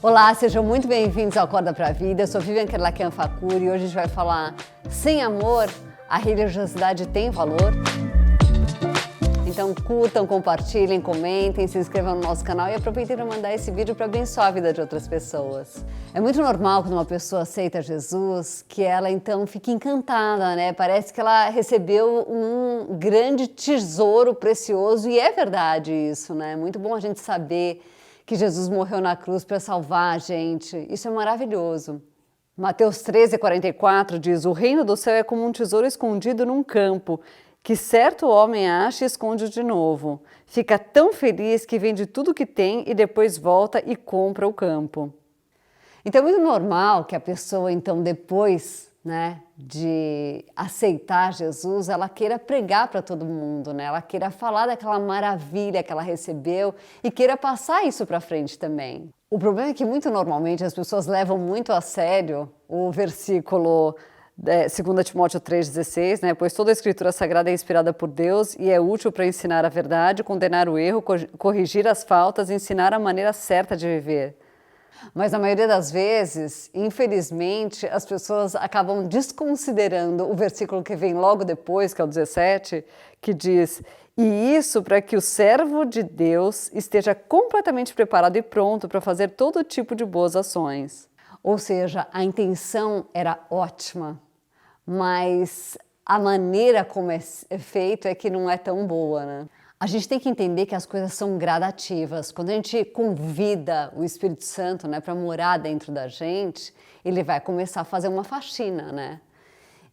Olá, sejam muito bem-vindos ao Acorda Pra Vida. Eu sou Vivian Kerlakian Facuri e hoje a gente vai falar: sem amor, a religiosidade tem valor? Então curtam, compartilhem, comentem, se inscrevam no nosso canal e aproveitem para mandar esse vídeo para abençoar a vida de outras pessoas. É muito normal quando uma pessoa aceita Jesus que ela então fique encantada, né? Parece que ela recebeu um grande tesouro precioso e é verdade isso, né? É muito bom a gente saber que Jesus morreu na cruz para salvar a gente. Isso é maravilhoso. Mateus 13:44 diz: o reino do céu é como um tesouro escondido num campo, que certo homem acha e esconde de novo. Fica tão feliz que vende tudo que tem e depois volta e compra o campo. Então é muito normal que a pessoa, então, depois, né, de aceitar Jesus, ela queira pregar para todo mundo, né? Ela queira falar daquela maravilha que ela recebeu e queira passar isso para frente também. O problema é que muito normalmente as pessoas levam muito a sério o versículo 2 Timóteo 3,16, né? Pois toda a escritura sagrada é inspirada por Deus e é útil para ensinar a verdade, condenar o erro, corrigir as faltas e ensinar a maneira certa de viver. Mas na maioria das vezes, infelizmente, as pessoas acabam desconsiderando o versículo que vem logo depois, que é o 17, que diz: e isso para que o servo de Deus esteja completamente preparado e pronto para fazer todo tipo de boas ações. Ou seja, a intenção era ótima, mas a maneira como é feito é que não é tão boa, né? A gente tem que entender que as coisas são gradativas. Quando a gente convida o Espírito Santo, né, para morar dentro da gente, ele vai começar a fazer uma faxina, né?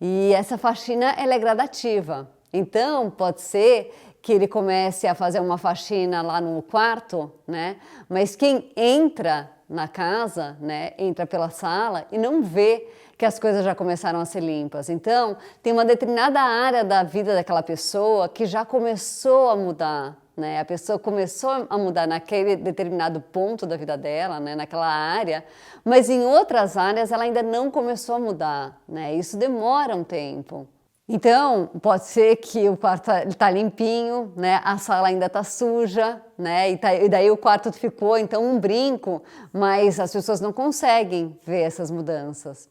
E essa faxina, ela é gradativa. Então, pode ser que ele comece a fazer uma faxina lá no quarto, né? Mas quem entra na casa, né, entra pela sala e não vê que as coisas já começaram a ser limpas. Então, tem uma determinada área da vida daquela pessoa que já começou a mudar, né? A pessoa começou a mudar naquele determinado ponto da vida dela, né, naquela área, mas em outras áreas ela ainda não começou a mudar, né? Isso demora um tempo. Então, pode ser que o quarto está limpinho, né? A sala ainda está suja, né? E daí o quarto ficou, então, um brinco, mas as pessoas não conseguem ver essas mudanças.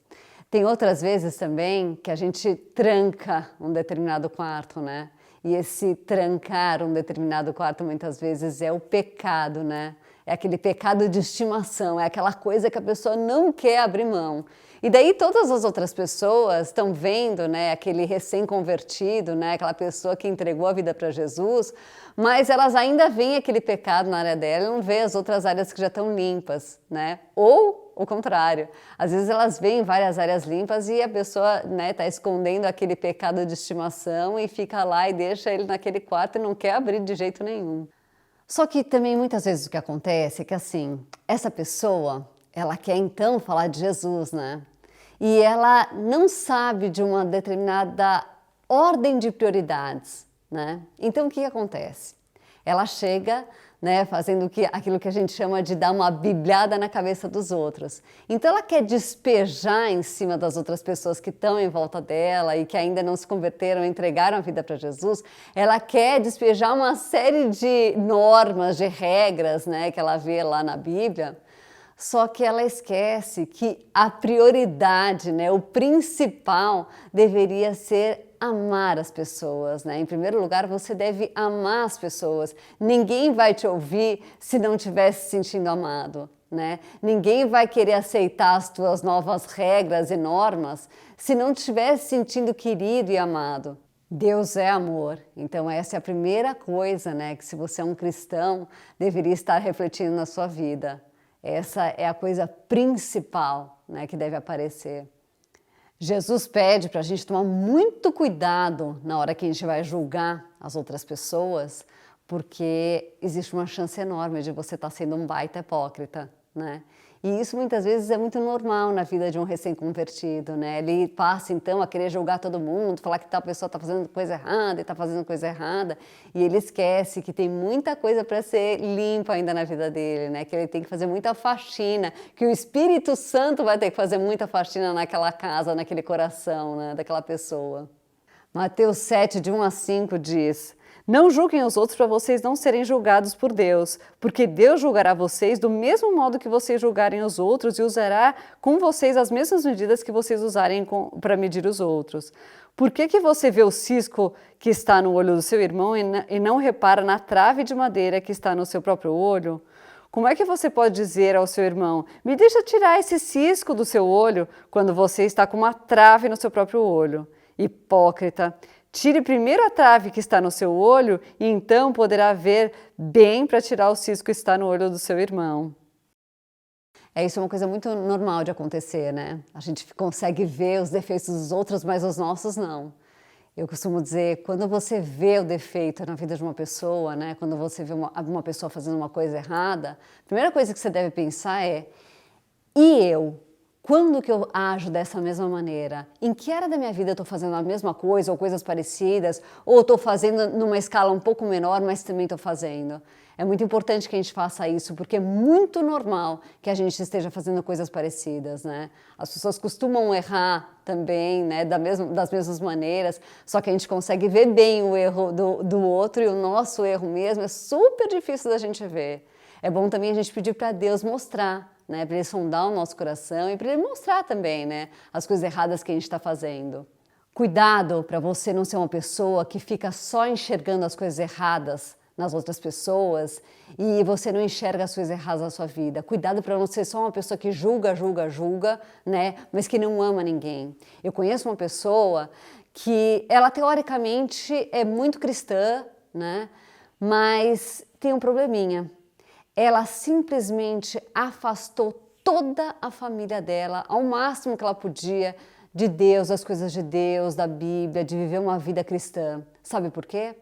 Tem outras vezes também que a gente tranca um determinado quarto, né? E esse trancar um determinado quarto muitas vezes é o pecado, né? É aquele pecado de estimação, é aquela coisa que a pessoa não quer abrir mão. E daí todas as outras pessoas estão vendo, né, aquele recém-convertido, né, aquela pessoa que entregou a vida para Jesus, mas elas ainda veem aquele pecado na área dela e não vê as outras áreas que já estão limpas, né? Ou o contrário, às vezes elas veem várias áreas limpas e a pessoa, né, está escondendo aquele pecado de estimação e fica lá e deixa ele naquele quarto e não quer abrir de jeito nenhum. Só que também muitas vezes o que acontece é que assim, essa pessoa, ela quer então falar de Jesus, né? E ela não sabe de uma determinada ordem de prioridades, né? Então o que acontece? Ela chega, né, fazendo aquilo que a gente chama de dar uma bibliada na cabeça dos outros. Então ela quer despejar em cima das outras pessoas que estão em volta dela e que ainda não se converteram, entregaram a vida para Jesus. Ela quer despejar uma série de normas, de regras, né, que ela vê lá na Bíblia. Só que ela esquece que a prioridade, né, o principal deveria ser amar as pessoas, né? Em primeiro lugar, você deve amar as pessoas. Ninguém vai te ouvir se não estiver se sentindo amado, né? Ninguém vai querer aceitar as tuas novas regras e normas se não estiver se sentindo querido e amado. Deus é amor, então essa é a primeira coisa, né, que se você é um cristão, deveria estar refletindo na sua vida. Essa é a coisa principal, né, que deve aparecer. Jesus pede para a gente tomar muito cuidado na hora que a gente vai julgar as outras pessoas, porque existe uma chance enorme de você estar sendo um baita hipócrita, né? E isso muitas vezes é muito normal na vida de um recém-convertido, né? Ele passa então a querer julgar todo mundo, falar que tal pessoa está fazendo coisa errada e está fazendo coisa errada, e ele esquece que tem muita coisa para ser limpa ainda na vida dele, né? Que ele tem que fazer muita faxina, que o Espírito Santo vai ter que fazer muita faxina naquela casa, naquele coração, né, daquela pessoa. Mateus 7, de 1 a 5 diz: Não julguem os outros para vocês não serem julgados por Deus, porque Deus julgará vocês do mesmo modo que vocês julgarem os outros e usará com vocês as mesmas medidas que vocês usarem para medir os outros. Por que você vê o cisco que está no olho do seu irmão e não repara na trave de madeira que está no seu próprio olho? Como é que você pode dizer ao seu irmão, me deixa tirar esse cisco do seu olho, quando você está com uma trave no seu próprio olho? Hipócrita! Tire primeiro a trave que está no seu olho e então poderá ver bem para tirar o cisco que está no olho do seu irmão. Isso é uma coisa muito normal de acontecer, né? A gente consegue ver os defeitos dos outros, mas os nossos não. Eu costumo dizer, quando você vê o defeito na vida de uma pessoa, né? Quando você vê uma pessoa fazendo uma coisa errada, a primeira coisa que você deve pensar é, e eu? Quando que eu ajo dessa mesma maneira? Em que área da minha vida eu estou fazendo a mesma coisa ou coisas parecidas? Ou estou fazendo numa escala um pouco menor, mas também estou fazendo? É muito importante que a gente faça isso, porque é muito normal que a gente esteja fazendo coisas parecidas, né? As pessoas costumam errar também, né? Das mesmas maneiras, só que a gente consegue ver bem o erro do outro e o nosso erro mesmo é super difícil da gente ver. É bom também a gente pedir para Deus mostrar, né, para Ele sondar o nosso coração e para Ele mostrar também, né, as coisas erradas que a gente está fazendo. Cuidado para você não ser uma pessoa que fica só enxergando as coisas erradas nas outras pessoas e você não enxerga as coisas erradas na sua vida. Cuidado para não ser só uma pessoa que julga, né, mas que não ama ninguém. Eu conheço uma pessoa que ela teoricamente é muito cristã, né, mas tem um probleminha. Ela simplesmente afastou toda a família dela, ao máximo que ela podia, de Deus, das coisas de Deus, da Bíblia, de viver uma vida cristã. Sabe por quê?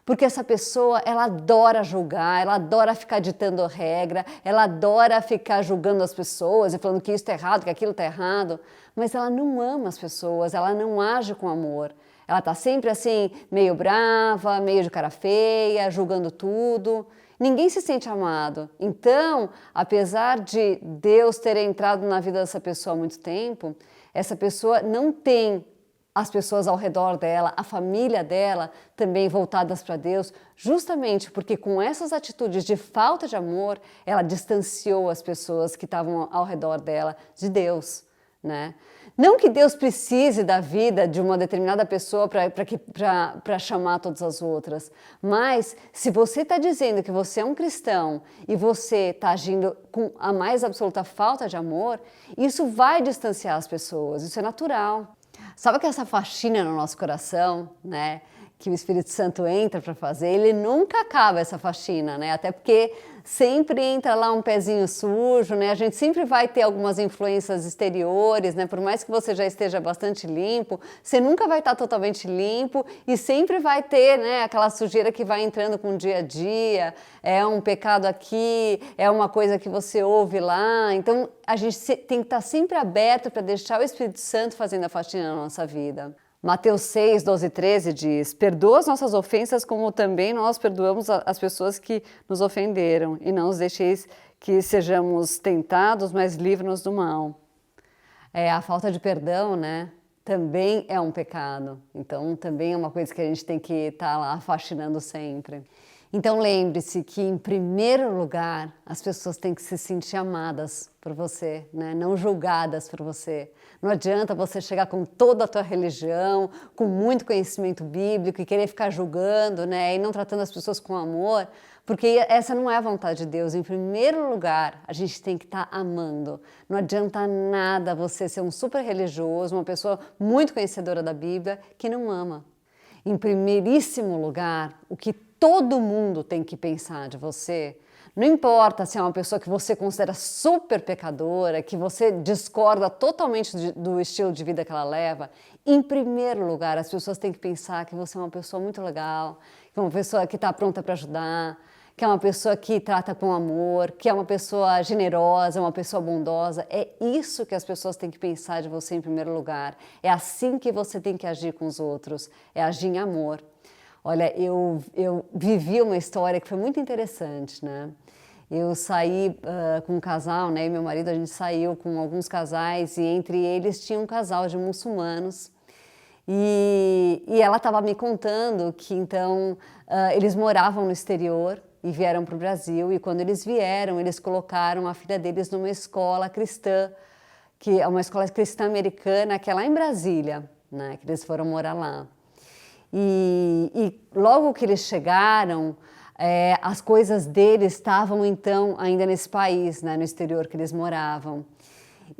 Porque essa pessoa, ela adora julgar, ela adora ficar ditando regra, ela adora ficar julgando as pessoas e falando que isso está errado, que aquilo está errado, mas ela não ama as pessoas, ela não age com amor. Ela está sempre assim, meio brava, meio de cara feia, julgando tudo. Ninguém se sente amado. Então, apesar de Deus ter entrado na vida dessa pessoa há muito tempo, essa pessoa não tem as pessoas ao redor dela, a família dela também voltadas para Deus, justamente porque com essas atitudes de falta de amor, ela distanciou as pessoas que estavam ao redor dela de Deus, né? Não que Deus precise da vida de uma determinada pessoa para chamar todas as outras, mas se você está dizendo que você é um cristão e você está agindo com a mais absoluta falta de amor, isso vai distanciar as pessoas, isso é natural. Sabe que essa faxina no nosso coração, né, que o Espírito Santo entra para fazer, ele nunca acaba essa faxina, né? Até porque sempre entra lá um pezinho sujo, né? A gente sempre vai ter algumas influências exteriores, né? Por mais que você já esteja bastante limpo, você nunca vai estar totalmente limpo e sempre vai ter, né, aquela sujeira que vai entrando com o dia a dia, é um pecado aqui, é uma coisa que você ouve lá. Então, a gente tem que estar sempre aberto para deixar o Espírito Santo fazendo a faxina na nossa vida. Mateus 6, 12 e 13 diz, perdoa as nossas ofensas como também nós perdoamos as pessoas que nos ofenderam e não os deixeis que sejamos tentados, mas livre-nos do mal. A falta de perdão, né, também é um pecado, então também é uma coisa que a gente tem que estar lá faxinando sempre. Então lembre-se que, em primeiro lugar, as pessoas têm que se sentir amadas por você, né? Não julgadas por você. Não adianta você chegar com toda a tua religião, com muito conhecimento bíblico e querer ficar julgando, né? E não tratando as pessoas com amor, porque essa não é a vontade de Deus. Em primeiro lugar, a gente tem que estar amando. Não adianta nada você ser um super religioso, uma pessoa muito conhecedora da Bíblia, que não ama. Em primeiríssimo lugar, o que todo mundo tem que pensar de você, não importa se é uma pessoa que você considera super pecadora, que você discorda totalmente do estilo de vida que ela leva, em primeiro lugar, as pessoas têm que pensar que você é uma pessoa muito legal, que é uma pessoa que está pronta para ajudar, que é uma pessoa que trata com amor, que é uma pessoa generosa, uma pessoa bondosa. É isso que as pessoas têm que pensar de você em primeiro lugar. É assim que você tem que agir com os outros, é agir em amor. Olha, eu vivi uma história que foi muito interessante, né? Eu saí com um casal, né? E meu marido, a gente saiu com alguns casais e entre eles tinha um casal de muçulmanos. E ela estava me contando que então eles moravam no exterior e vieram para o Brasil, e quando eles vieram, eles colocaram a filha deles numa escola cristã, que é uma escola cristã americana, que é lá em Brasília, né, que eles foram morar lá. E logo que eles chegaram, as coisas deles estavam então ainda nesse país, né, no exterior que eles moravam.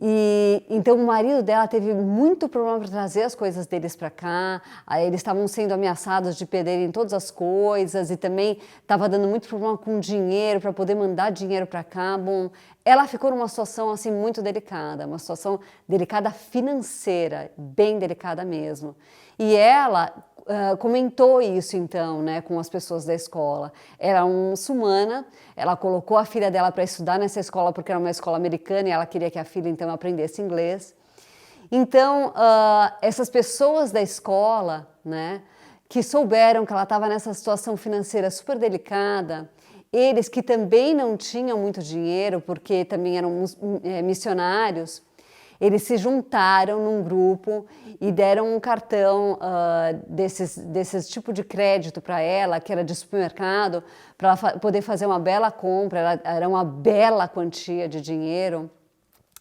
E então o marido dela teve muito problema para trazer as coisas deles para cá. Aí eles estavam sendo ameaçados de perderem todas as coisas e também estava dando muito problema com dinheiro para poder mandar dinheiro para cá. Bom, ela ficou numa situação assim muito delicada, uma situação delicada financeira, bem delicada mesmo. E ela comentou isso então, né, com as pessoas da escola. Era uma muçulmana, ela colocou a filha dela para estudar nessa escola porque era uma escola americana e ela queria que a filha então aprendesse inglês. Então, essas pessoas da escola, né, que souberam que ela estava nessa situação financeira super delicada, eles que também não tinham muito dinheiro porque também eram missionários, eles se juntaram num grupo e deram um cartão desses tipo de crédito para ela, que era de supermercado, para ela poder fazer uma bela compra, era uma bela quantia de dinheiro.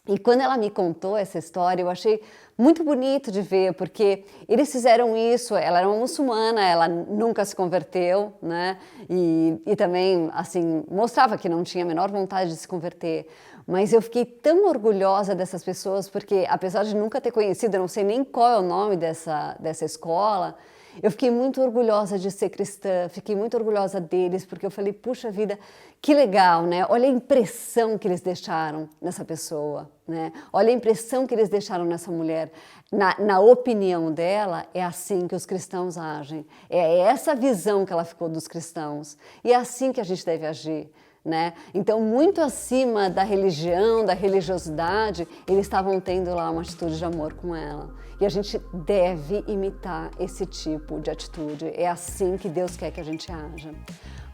E quando ela me contou essa história, eu achei muito bonito de ver, porque eles fizeram isso, ela era uma muçulmana, ela nunca se converteu, né? E também, assim, mostrava que não tinha a menor vontade de se converter. Mas eu fiquei tão orgulhosa dessas pessoas, porque apesar de nunca ter conhecido, eu não sei nem qual é o nome dessa escola, eu fiquei muito orgulhosa de ser cristã, fiquei muito orgulhosa deles, porque eu falei, puxa vida, que legal, né? Olha a impressão que eles deixaram nessa pessoa, né? Olha a impressão que eles deixaram nessa mulher. Na opinião dela, é assim que os cristãos agem. É essa visão que ela ficou dos cristãos. E é assim que a gente deve agir. Né? Então, muito acima da religião, da religiosidade, eles estavam tendo lá uma atitude de amor com ela. E a gente deve imitar esse tipo de atitude. É assim que Deus quer que a gente haja.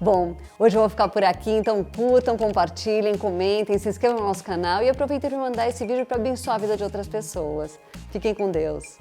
Bom, hoje eu vou ficar por aqui, então curtam, compartilhem, comentem, se inscrevam no nosso canal e aproveitem para mandar esse vídeo para abençoar a vida de outras pessoas. Fiquem com Deus!